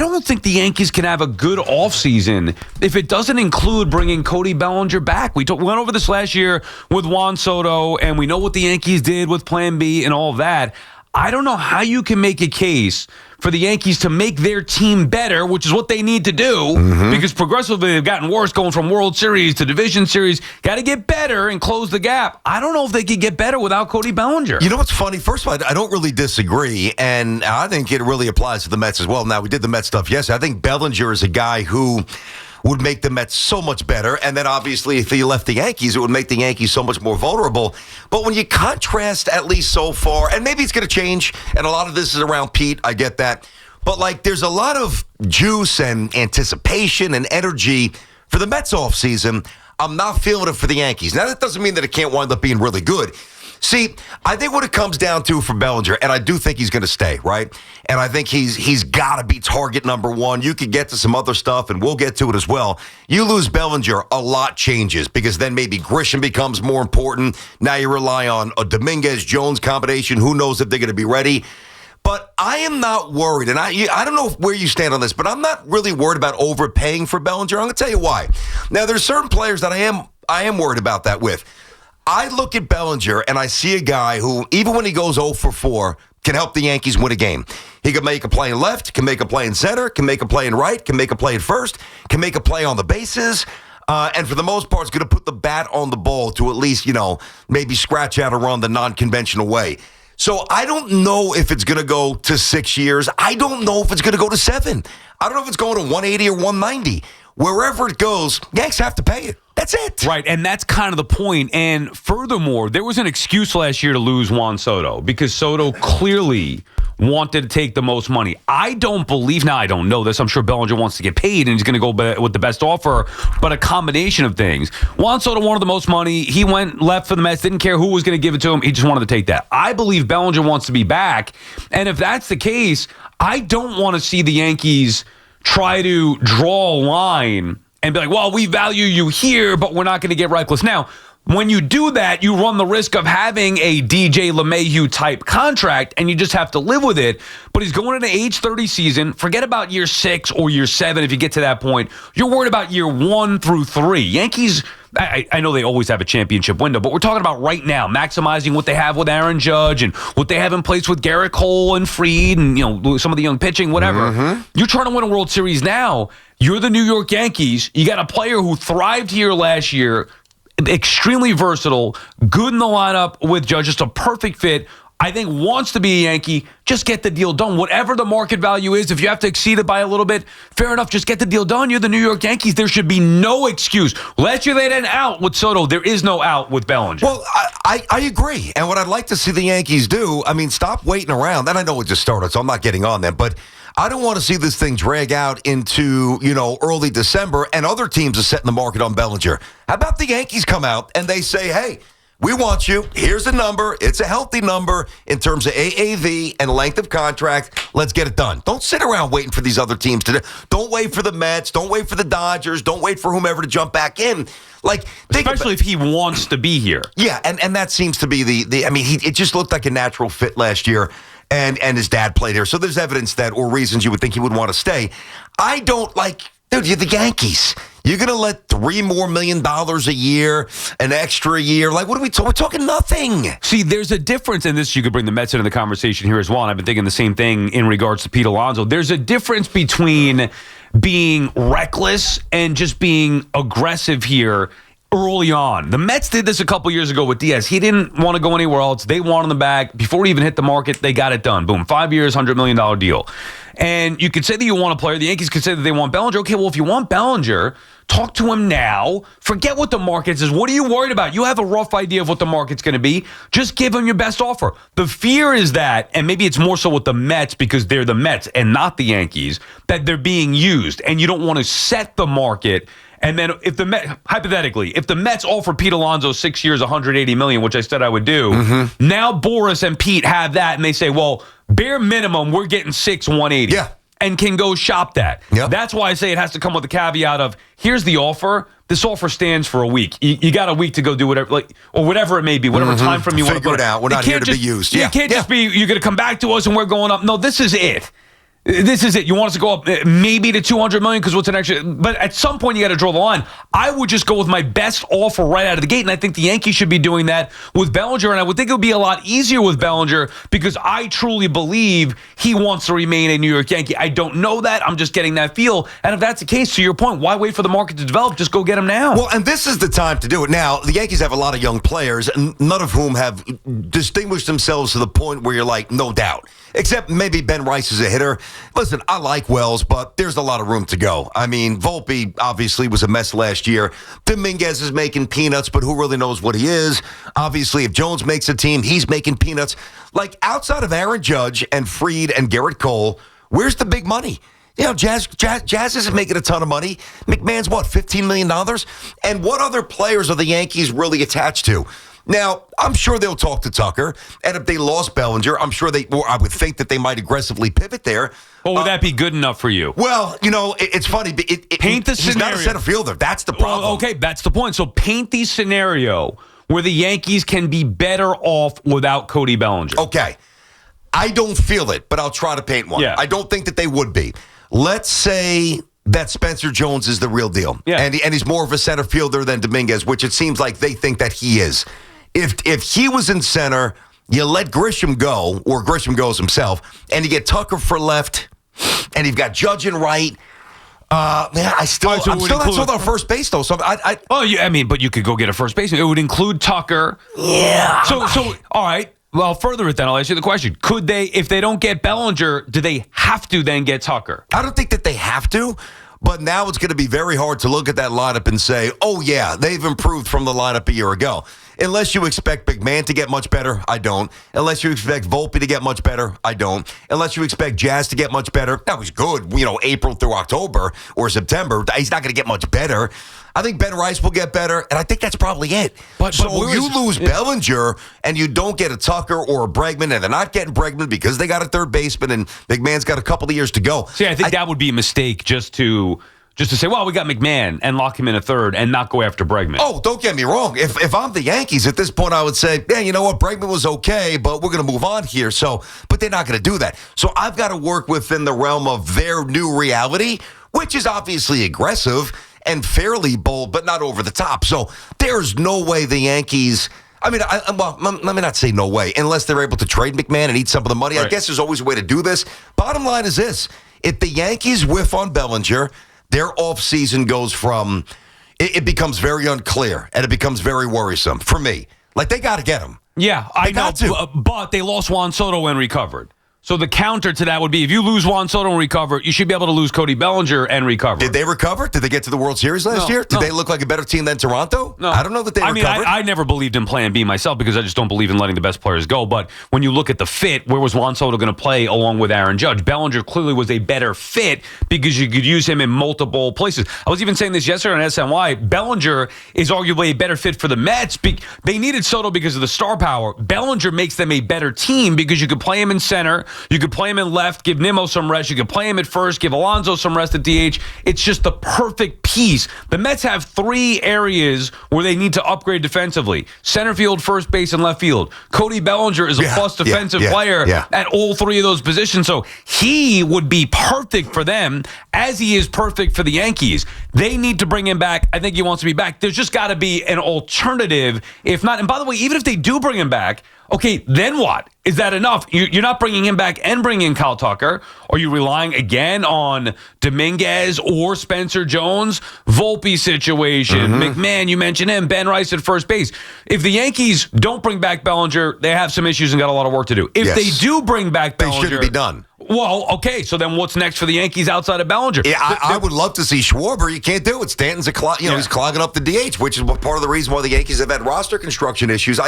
don't think the Yankees can have a good offseason if it doesn't include bringing Cody Bellinger back. We went over this last year with Juan Soto, and we know what the Yankees did with Plan B and all of that. I don't know how you can make a case for the Yankees to make their team better, which is what they need to do, because progressively they've gotten worse going from World Series to Division Series. Got to get better and close the gap. I don't know if they could get better without Cody Bellinger. You know what's funny? First of all, I don't really disagree, and I think it really applies to the Mets as well. Now, we did the Mets stuff yesterday. I think Bellinger is a guy who would make the Mets so much better. And then obviously if he left the Yankees, it would make the Yankees so much more vulnerable. But when you contrast, at least so far, and maybe it's going to change, and a lot of this is around Pete, I get that. But like there's a lot of juice and anticipation and energy for the Mets offseason. I'm not feeling it for the Yankees. Now, that doesn't mean that it can't wind up being really good. See, I think what it comes down to for Bellinger, and I do think he's going to stay, right? And I think he's got to be target number one. You could get to some other stuff, and we'll get to it as well. You lose Bellinger, a lot changes, because then maybe Grisham becomes more important. Now you rely on a Dominguez-Jones combination. Who knows if they're going to be ready? But I am not worried, and I don't know where you stand on this, but I'm not really worried about overpaying for Bellinger. I'm going to tell you why. Now, there's certain players that I am worried about that with. I look at Bellinger, and I see a guy who, even when he goes 0 for 4, can help the Yankees win a game. He can make a play in left, can make a play in center, can make a play in right, can make a play in first, can make a play on the bases, and for the most part, is going to put the bat on the ball to at least, maybe scratch out a run the non-conventional way. So I don't know if it's going to go to 6 years. I don't know if it's going to go to 7. I don't know if it's going to 180 or 190. Wherever it goes, Yanks have to pay it. That's it. Right, and that's kind of the point. And furthermore, there was an excuse last year to lose Juan Soto because Soto clearly wanted to take the most money. I don't believe, now I don't know this, I'm sure Bellinger wants to get paid and he's going to go with the best offer, but a combination of things. Juan Soto wanted the most money. He went left for the Mets, didn't care who was going to give it to him. He just wanted to take that. I believe Bellinger wants to be back, and if that's the case, I don't want to see the Yankees try to draw a line and be like, well, we value you here, but we're not going to get reckless. Now, when you do that, you run the risk of having a DJ LeMahieu type contract, and you just have to live with it. But he's going into age 30 season. Forget about year 6 or year 7 if you get to that point. You're worried about year 1 through 3. Yankees, I know they always have a championship window, but we're talking about right now, maximizing what they have with Aaron Judge and what they have in place with Garrett Cole and Fried and some of the young pitching, whatever. You're trying to win a World Series now. You're the New York Yankees. You got a player who thrived here last year, extremely versatile, good in the lineup with Judge, just a perfect fit. I think wants to be a Yankee, just get the deal done. Whatever the market value is, if you have to exceed it by a little bit, fair enough, just get the deal done. You're the New York Yankees. There should be no excuse. Last year they had an out with Soto. There is no out with Bellinger. Well, I agree. And what I'd like to see the Yankees do, stop waiting around. And I know it just started, so I'm not getting on them, but I don't want to see this thing drag out into, early December and other teams are setting the market on Bellinger. How about the Yankees come out and they say, hey, we want you. Here's the number. It's a healthy number in terms of AAV and length of contract. Let's get it done. Don't sit around waiting for these other teams to do. Don't wait for the Mets. Don't wait for the Dodgers. Don't wait for whomever to jump back in. Especially if he wants to be here. Yeah, and that seems to be it just looked like a natural fit last year. And his dad played here. So there's evidence that, or reasons you would think he would want to stay. I don't dude, you're the Yankees. You're going to let $3 more million a year, an extra year. What are we talking? We're talking nothing. See, there's a difference in this. You could bring the Mets into the conversation here as well. And I've been thinking the same thing in regards to Pete Alonso. There's a difference between being reckless and just being aggressive here early on. The Mets did this a couple years ago with Diaz. He didn't want to go anywhere else. They wanted him back. Before he even hit the market, they got it done. Boom, 5 years, $100 million deal. And you could say that you want a player. The Yankees could say that they want Bellinger. Okay, well, if you want Bellinger, talk to him now. Forget what the market is. What are you worried about? You have a rough idea of what the market's going to be. Just give him your best offer. The fear is that, and maybe it's more so with the Mets because they're the Mets and not the Yankees, that they're being used. And you don't want to set the market. And then if the Mets, hypothetically, if the Mets offer Pete Alonso 6 years, $180 million, which I said I would do, now Boris and Pete have that, and they say, well, bare minimum, we're getting 180. Yeah. And can go shop that. Yep. That's why I say it has to come with the caveat of, here's the offer. This offer stands for a week. You got a week to go do whatever, or whatever it may be, whatever time frame you want to figure it out. We're not here to be used. It can't just be, you're going to come back to us and we're going up. No, this is it. This is it. You want us to go up maybe to $200 million because what's an extra? But at some point, you got to draw the line. I would just go with my best offer right out of the gate, and I think the Yankees should be doing that with Bellinger. And I would think it would be a lot easier with Bellinger because I truly believe he wants to remain a New York Yankee. I don't know that. I'm just getting that feel. And if that's the case, to your point, why wait for the market to develop? Just go get him now. Well, and this is the time to do it. Now, the Yankees have a lot of young players, none of whom have distinguished themselves to the point where you're like, no doubt. Except maybe Ben Rice is a hitter. Listen, I like Wells, but there's a lot of room to go. I mean, Volpi obviously was a mess last year. Dominguez is making peanuts, but who really knows what he is? Obviously, if Jones makes a team, he's making peanuts. Like, outside of Aaron Judge and Fried and Garrett Cole, where's the big money? You know, Jazz isn't making a ton of money. McMahon's, what, $15 million? And what other players are the Yankees really attached to? Now, I'm sure they'll talk to Tucker, and if they lost Bellinger, I'm sure I would think that they might aggressively pivot there. Well, would that be good enough for you? Well, you know, it's funny. Paint the he's scenario. Not a center fielder. That's the problem. Well, okay, that's the point. So paint the scenario where the Yankees can be better off without Cody Bellinger. Okay. I don't feel it, but I'll try to paint one. Yeah. I don't think that they would be. Let's say that Spencer Jones is the real deal. Yeah. And he's more of a center fielder than Dominguez, which it seems like they think that he is. If he was in center, you let Grisham go, or Grisham goes himself, and you get Tucker for left, and you've got Judge and right. Man, I'm still not sold on first base, though. So but you could go get a first baseman. It would include Tucker. Yeah. So all right. Well, further it then, I'll ask you the question. Could they, if they don't get Bellinger, do they have to then get Tucker? I don't think that they have to, but now it's going to be very hard to look at that lineup and say, oh, yeah, they've improved from the lineup a year ago. Unless you expect McMahon to get much better, I don't. Unless you expect Volpi to get much better, I don't. Unless you expect Jazz to get much better, that was good, April through October or September. He's not going to get much better. I think Ben Rice will get better, and I think that's probably it. But you lose Bellinger and you don't get a Tucker or a Bregman, and they're not getting Bregman because they got a third baseman, and McMahon's got a couple of years to go. See, I think that would be a mistake just to say, well, we got McMahon and lock him in a third and not go after Bregman. Oh, don't get me wrong. If I'm the Yankees at this point, I would say, yeah, you know what? Bregman was okay, but we're going to move on here. But they're not going to do that. So I've got to work within the realm of their new reality, which is obviously aggressive and fairly bold, but not over the top. So there's no way the Yankees... let me not say no way, unless they're able to trade McMahon and eat some of the money. Right. I guess there's always a way to do this. Bottom line is this. If the Yankees whiff on Bellinger, their offseason goes from... It becomes very unclear, and it becomes very worrisome for me. Like, they got to get him. Yeah, I know, but they lost Juan Soto and recovered. So the counter to that would be if you lose Juan Soto and recover, you should be able to lose Cody Bellinger and recover. Did they recover? Did they get to the World Series last year? Did they look like a better team than Toronto? No. I don't know that they recovered. I never believed in Plan B myself because I just don't believe in letting the best players go. But when you look at the fit, where was Juan Soto going to play along with Aaron Judge? Bellinger clearly was a better fit because you could use him in multiple places. I was even saying this yesterday on SNY. Bellinger is arguably a better fit for the Mets. They needed Soto because of the star power. Bellinger makes them a better team because you could play him in center, you could play him in left, give Nimmo some rest. You can play him at first, give Alonso some rest at DH. It's just the perfect piece. The Mets have three areas where they need to upgrade defensively. Center field, first base, and left field. Cody Bellinger is a plus defensive player at all three of those positions. So he would be perfect for them as he is perfect for the Yankees. They need to bring him back. I think he wants to be back. There's just got to be an alternative. If not, and by the way, even if they do bring him back, okay, then what? Is that enough? You're not bringing him back and bringing in Kyle Tucker. Are you relying again on Dominguez or Spencer Jones? Volpi situation. McMahon, you mentioned him. Ben Rice at first base. If the Yankees don't bring back Bellinger, they have some issues and got a lot of work to do. If they do bring back Bellinger... They shouldn't be done. Well, okay, so then what's next for the Yankees outside of Bellinger? Yeah, I would love to see Schwarber. You can't do it. Stanton's he's clogging up the DH, which is part of the reason why the Yankees have had roster construction issues.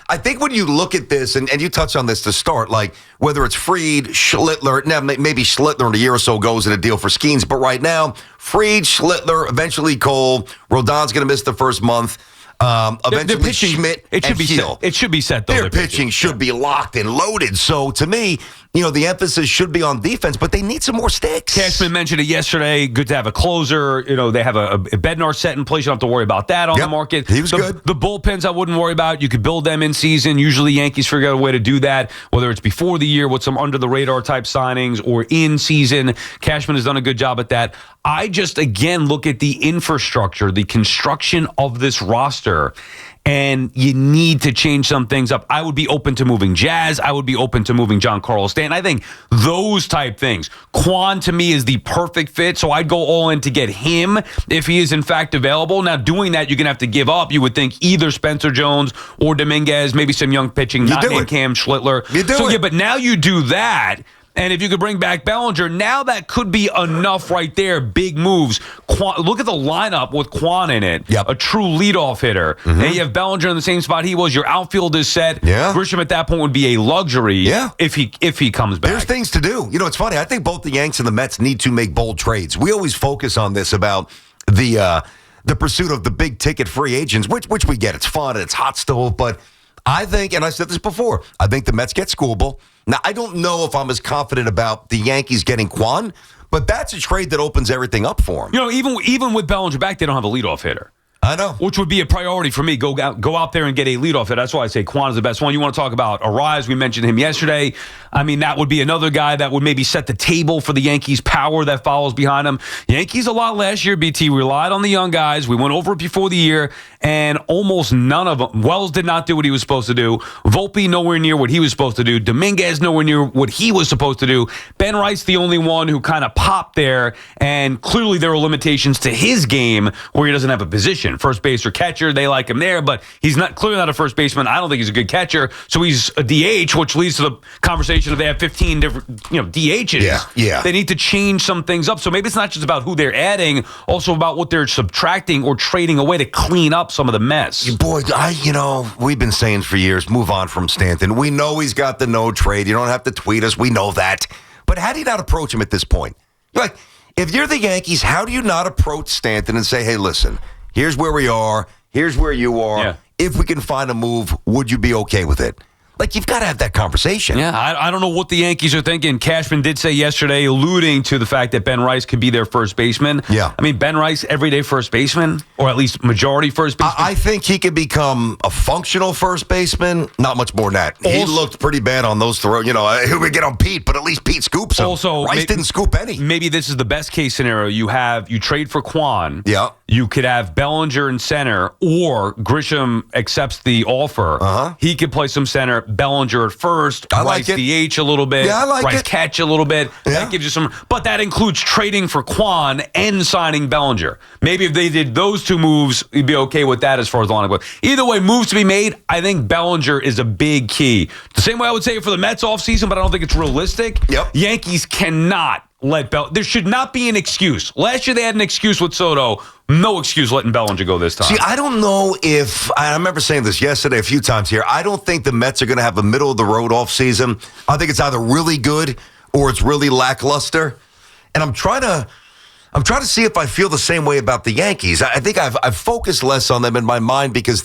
I think when you look at this, and you touch on this to start, like whether it's Fried, Schlittler, now maybe Schlittler in a year or so goes in a deal for Skeens, but right now, Fried, Schlittler, eventually Cole, Rodon's going to miss the first month. Eventually, pitching, Schmidt it should and be Heel. set. It should be set, though. Their pitching should be locked and loaded. So, to me, the emphasis should be on defense, but they need some more sticks. Cashman mentioned it yesterday. Good to have a closer. They have a Bednar set in place. You don't have to worry about that on the market. He was good. The bullpens I wouldn't worry about. You could build them in season. Usually Yankees figure out a way to do that, whether it's before the year with some under-the-radar type signings or in season. Cashman has done a good job at that. I just, again, look at the infrastructure, the construction of this roster, and you need to change some things up. I would be open to moving Jazz. I would be open to moving Giancarlo Stanton. I think those type things. Quan, to me, is the perfect fit, so I'd go all in to get him if he is, in fact, available. Now, doing that, you're going to have to give up, you would think, either Spencer Jones or Dominguez, maybe some young pitching, not named Cam Schlittler. But now you do that. And if you could bring back Bellinger, now that could be enough right there. Big moves. Look at the lineup with Quan in it. Yep. A true leadoff hitter. Mm-hmm. And you have Bellinger in the same spot he was. Your outfield is set. Yeah. Grisham at that point would be a luxury if he comes back. There's things to do. It's funny. I think both the Yanks and the Mets need to make bold trades. We always focus on this about the pursuit of the big ticket free agents, which we get. It's fun and it's hot stove, but I think, and I said this before, I think the Mets get Schoolable. Now, I don't know if I'm as confident about the Yankees getting Quan, but that's a trade that opens everything up for them. Even with Bellinger back, they don't have a leadoff hitter. I know. Which would be a priority for me. Go out there and get a leadoff hitter. That's why I say Quan is the best one. You want to talk about Arise? We mentioned him yesterday. I mean, that would be another guy that would maybe set the table for the Yankees' power that follows behind him. Yankees a lot last year, BT, relied on the young guys. We went over it before the year, and almost none of them. Wells did not do what he was supposed to do. Volpi nowhere near what he was supposed to do. Dominguez nowhere near what he was supposed to do. Ben Rice the only one who kind of popped there, and clearly there were limitations to his game where he doesn't have a position. First base or catcher, they like him there, but he's clearly not a first baseman. I don't think he's a good catcher, so he's a DH, which leads to the conversation of they have 15 different DHs. Yeah. They need to change some things up. So maybe it's not just about who they're adding, also about what they're subtracting or trading away to clean up some of the mess. Boy, we've been saying for years, move on from Stanton. We know he's got the no trade. You don't have to tweet us. We know that. But how do you not approach him at this point? Like, if you're the Yankees, how do you not approach Stanton and say, hey, listen, here's where we are. Here's where you are. Yeah. If we can find a move, would you be okay with it? Like, you've got to have that conversation. Yeah, I don't know what the Yankees are thinking. Cashman did say yesterday, alluding to the fact that Ben Rice could be their first baseman. Yeah. I mean, Ben Rice, everyday first baseman, or at least majority first baseman. I think he could become a functional first baseman. Not much more than that. He looked pretty bad on those throws. Who would get on Pete, but at least Pete scoops him. Also, Rice didn't scoop any. Maybe this is the best case scenario. You trade for Quan. Yeah. You could have Bellinger in center, or Grisham accepts the offer. Uh-huh. He could play some center, Bellinger at first, I Rice like it. DH a little bit, Yeah, I like Rice it. catch a little bit. Yeah. That gives you some, but that includes trading for Quan and signing Bellinger. Maybe if they did those two moves, you'd be okay with that as far as the lineup goes. Either way, moves to be made. I think Bellinger is a big key. The same way I would say it for the Mets offseason, but I don't think it's realistic. Yep. Yankees cannot let there should not be an excuse. Last year they had an excuse with Soto. No excuse letting Bellinger go this time. See, I don't know if I remember saying this yesterday a few times here. I don't think the Mets are going to have a middle of the road offseason. I think it's either really good or it's really lackluster. And I'm trying to see if I feel the same way about the Yankees. I think I've focused less on them in my mind because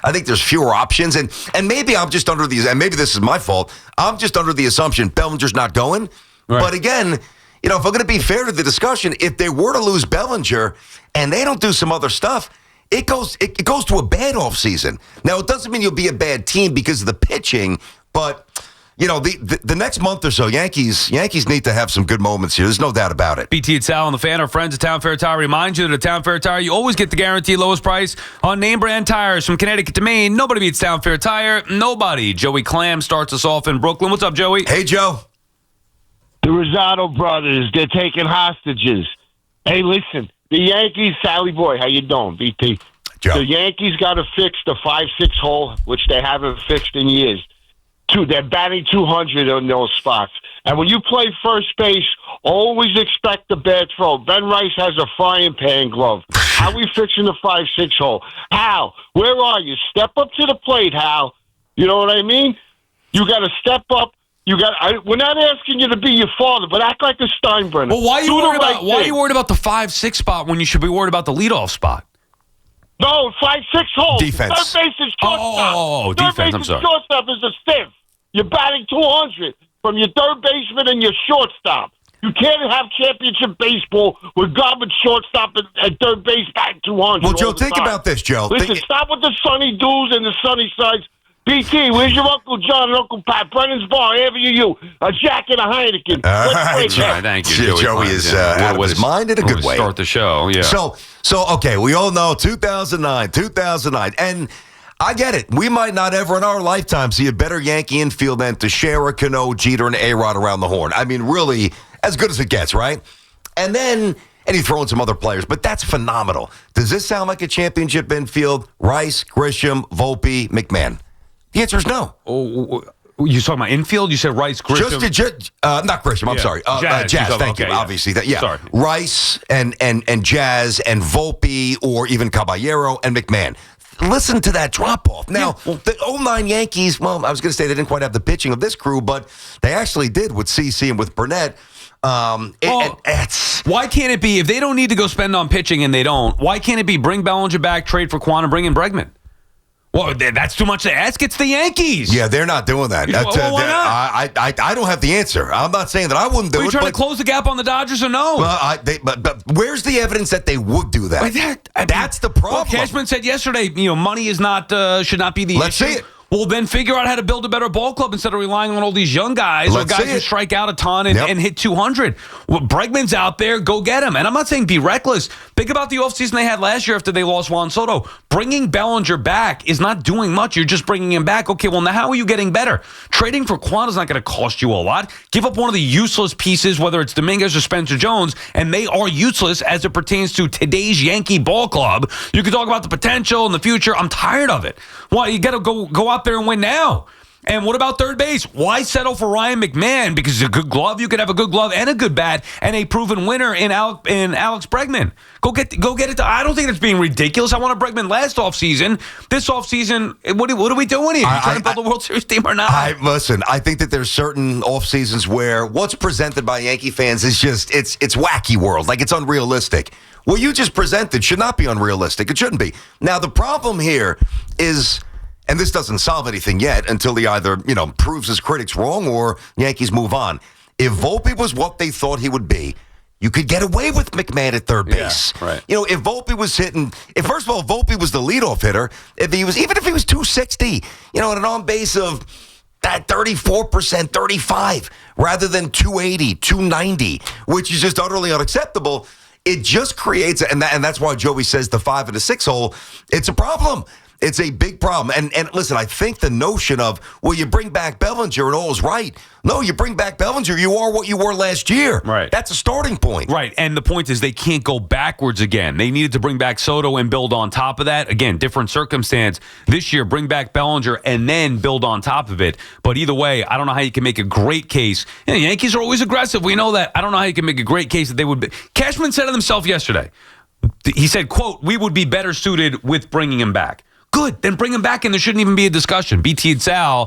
I think there's fewer options, and maybe I'm just under these, and maybe this is my fault. I'm just under the assumption Bellinger's not going. Right. But again, if I'm going to be fair to the discussion, if they were to lose Bellinger and they don't do some other stuff, it goes to a bad offseason. Now, it doesn't mean you'll be a bad team because of the pitching, but the next month or so, Yankees need to have some good moments here. There's no doubt about it. BT and Sal and the Fan, our friends at Town Fair Tire, remind you that at Town Fair Tire, you always get the guaranteed lowest price on name brand tires from Connecticut to Maine. Nobody beats Town Fair Tire. Nobody. Joey Clam starts us off in Brooklyn. What's up, Joey? Hey, Joe. The Rosado brothers, they're taking hostages. Hey, listen, the Yankees, Sally Boy, how you doing, BT? Joe. The Yankees got to fix the 5-6 hole, which they haven't fixed in years. They're batting 200 on those spots. And when you play first base, always expect a bad throw. Ben Rice has a frying pan glove. How are we fixing the 5-6 hole? Hal, where are you? Step up to the plate, Hal. You know what I mean? You got to step up. We're not asking you to be your father, but act like a Steinbrenner. Well, why are you worried about the 5-6 spot when you should be worried about the leadoff spot? No, 5-6 hole. Defense. Third base is shortstop. Oh, third defense. I'm base sorry. is shortstop is a stiff. You're batting 200 from your third baseman and your shortstop. You can't have championship baseball with garbage shortstop and third base batting 200. Well, Joe, all the think time. about this, Joe. Listen, stop with the sunny doos and the sunny sides. BT, where's your Uncle John and Uncle Pat? Brennan's Bar, wherever you. A Jack and a Heineken. All Let's right, break Joe. that. Thank you, Joey is out of his mind in a good way. Start the show, yeah. So okay, we all know 2009, and I get it. We might not ever in our lifetime see a better Yankee infield than Teixeira, Cano, Jeter, and A-Rod around the horn. I mean, really, as good as it gets, right? And you throw in some other players, but that's phenomenal. Does this sound like a championship infield? Rice, Grisham, Volpi, McMahon? The answer is no. Oh, you talking about infield? You said Rice, Grisham? Not Grisham. I'm Yeah. sorry. Jazz. Thank you. Okay, yeah. Obviously, Sorry. Rice and Jazz and Volpe or even Caballero and McMahon. Listen to that drop off. Now, the 09 Yankees. Well, I was going to say they didn't quite have the pitching of this crew, but they actually did with CC and with Burnett. Why can't it be if they don't need to go spend on pitching and they don't? Why can't it be bring Bellinger back, trade for Quan, and bring in Bregman? Well, that's too much to ask. It's the Yankees. Yeah, they're not doing that. Well, why not? I don't have the answer. I'm not saying that I wouldn't do Are you it. trying to close the gap on the Dodgers or no? But where's the evidence that they would do that? That's the problem. Well, Cashman said yesterday, money is not should not be the Let's issue. see it. Well, then figure out how to build a better ball club instead of relying on all these young guys or Let's guys see who it. strike out a ton and hit 200. Well, Bregman's out there. Go get him. And I'm not saying be reckless. Think about the offseason they had last year after they lost Juan Soto. Bringing Bellinger back is not doing much. You're just bringing him back. Okay, well, now how are you getting better? Trading for Quan is not going to cost you a lot. Give up one of the useless pieces, whether it's Dominguez or Spencer Jones, and they are useless as it pertains to today's Yankee ball club. You can talk about the potential in the future. I'm tired of it. Why? You got to go out there and win now. And what about third base? Why settle for Ryan McMahon? Because it's a good glove. You could have a good glove and a good bat and a proven winner in Alex Bregman. Go get it. I don't think that's being ridiculous. I wanted Bregman last offseason. This offseason, what are we doing here? You trying to build a World Series team or not? Listen, I think that there's certain off seasons where what's presented by Yankee fans is just it's wacky world. Like it's unrealistic. What you just presented should not be unrealistic. It shouldn't be. Now the problem here is. And this doesn't solve anything yet until he either, proves his critics wrong or Yankees move on. If Volpe was what they thought he would be, you could get away with McMahon at third base. Yeah, right. If Volpe was hitting, first of all, Volpe was the leadoff hitter, even if he was 260, at an on base of that 34%, 35, rather than 280, 290, which is just utterly unacceptable. It just creates, and that's why Joey says the 5 and the 6 hole, it's a problem. It's a big problem. And listen, I think the notion of, well, you bring back Bellinger and all is right. No, you bring back Bellinger, you are what you were last year. Right. That's a starting point. Right. And the point is they can't go backwards again. They needed to bring back Soto and build on top of that. Again, different circumstance. This year, bring back Bellinger and then build on top of it. But either way, I don't know how you can make a great case. Yankees are always aggressive. We know that. I don't know how you can make a great case that they would be. Cashman said it himself yesterday. He said, quote, we would be better suited with bringing him back. Good. Then bring him back and there shouldn't even be a discussion. BT and Sal.